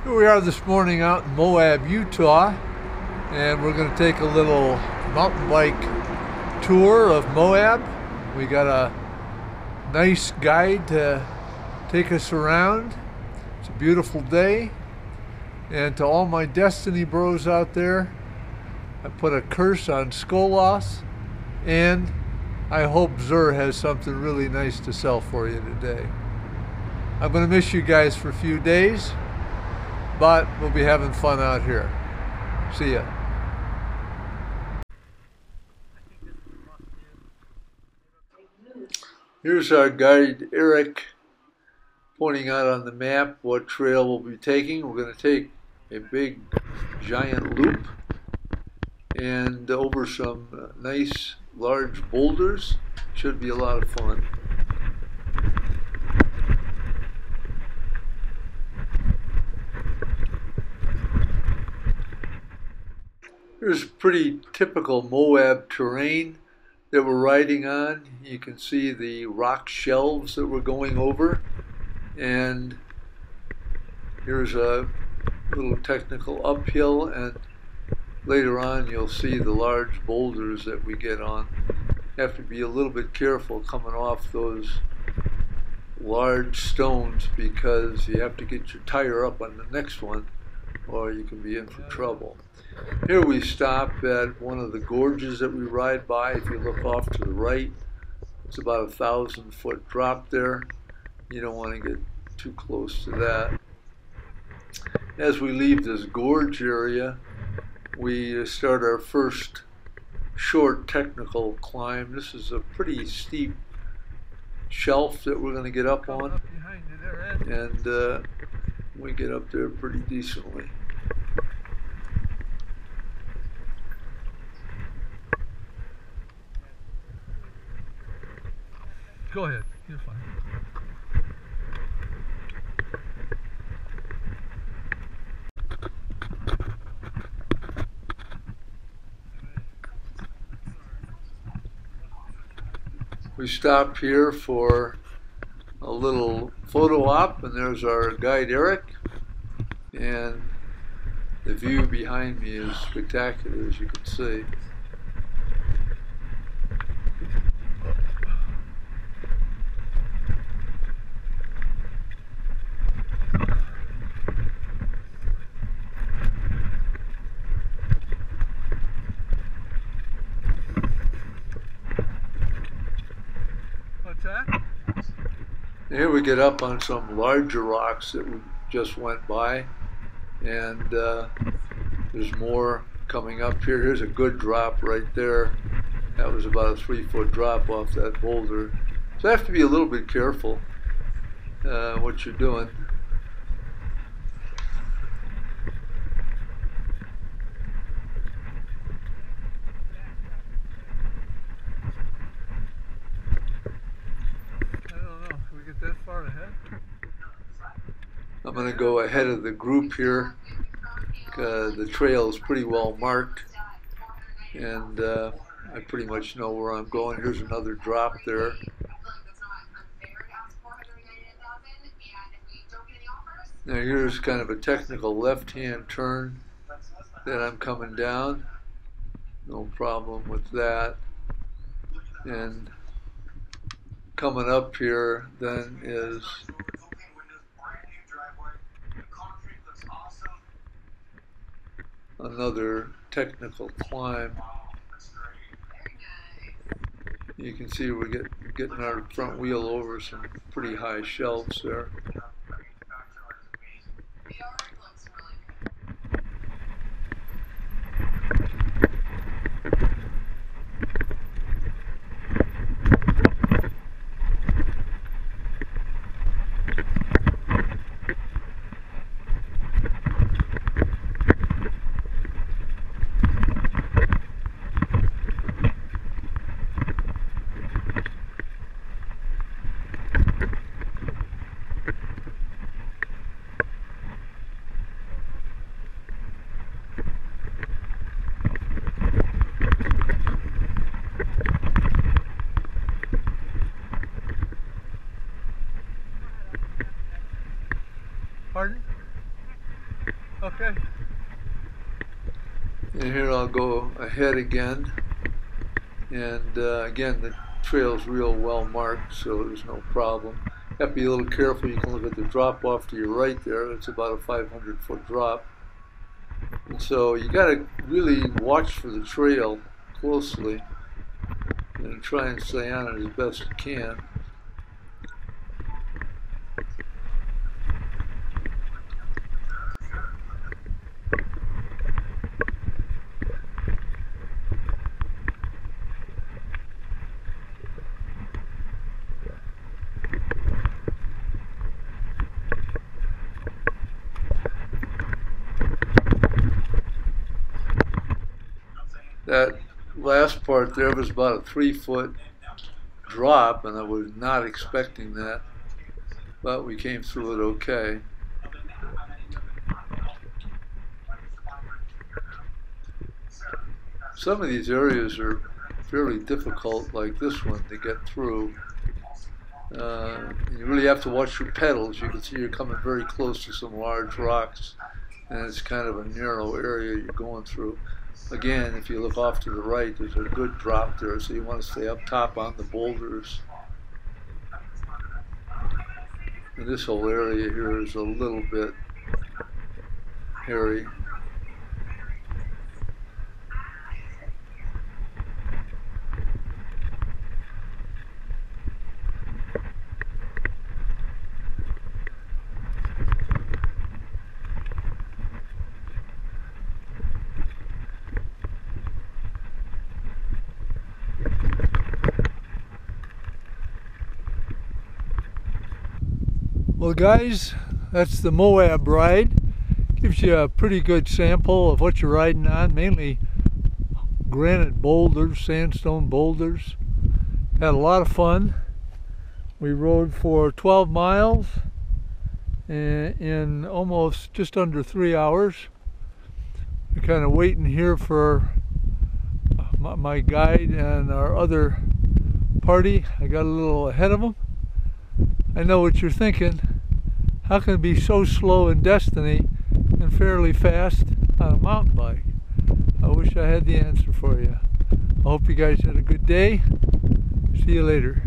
Here we are this morning out in Moab, Utah, and we're going to take a little mountain bike tour of Moab. We got a nice guide to take us around. It's a beautiful day, and to all my Destiny bros out there, I put a curse on Skolos, and I hope Zur has something really nice to sell for you today. I'm going to miss you guys for a few days, but we'll be having fun out here. See ya. Here's our guide Eric pointing out on the map what trail we'll be taking. We're going to take a big giant loop and over some nice large boulders. Should be a lot of fun. Here's pretty typical Moab terrain that we're riding on. You can see the rock shelves that we're going over, and here's a little technical uphill, and later on you'll see the large boulders that we get on. You have to be a little bit careful coming off those large stones because you have to get your tire up on the next one or you can be in for trouble. Here we stop at one of the gorges that we ride by. If you look off to the right, it's about 1,000-foot drop there. You don't want to get too close to that. As we leave this gorge area, we start our first short technical climb. This is a pretty steep shelf that we're going to get up on, and we get up there pretty decently. Go ahead, you're fine. We stop here for a little photo op, and there's our guide Eric, and the view behind me is spectacular, as you can see. Here we get up on some larger rocks that we just went by, and there's more coming up here. Here's a good drop right there. That was about a 3-foot drop off that boulder. So you have to be a little bit careful what you're doing. I'm going to go ahead of the group here. The trail is pretty well marked, and I pretty much know where I'm going. Here's another drop there. Now here's kind of a technical left-hand turn that I'm coming down. No problem with that. And coming up here then is another technical climb. You can see we're getting our front wheel over some pretty high shelves there. Pardon? Okay. And here I'll go ahead again. And again, the trail's real well marked, so there's no problem. You have to be a little careful. You can look at the drop off to your right there. It's about a 500-foot drop. And so you got to really watch for the trail closely and try and stay on it as best you can. That last part there was about a 3-foot drop, and I was not expecting that, but we came through it okay. Some of these areas are fairly difficult, like this one, to get through. You really have to watch your pedals. You can see you're coming very close to some large rocks, and it's kind of a narrow area you're going through. Again, if you look off to the right, there's a good drop there, so you want to stay up top on the boulders. And this whole area here is a little bit hairy. Well guys, that's the MOAB ride. Gives you a pretty good sample of what you're riding on, mainly granite boulders, sandstone boulders. Had a lot of fun. We rode for 12 miles in almost just under 3 hours. We're kind of waiting here for my guide and our other party. I got a little ahead of them. I know what you're thinking. How can it be so slow in Destiny and fairly fast on a mountain bike? I wish I had the answer for you. I hope you guys had a good day. See you later.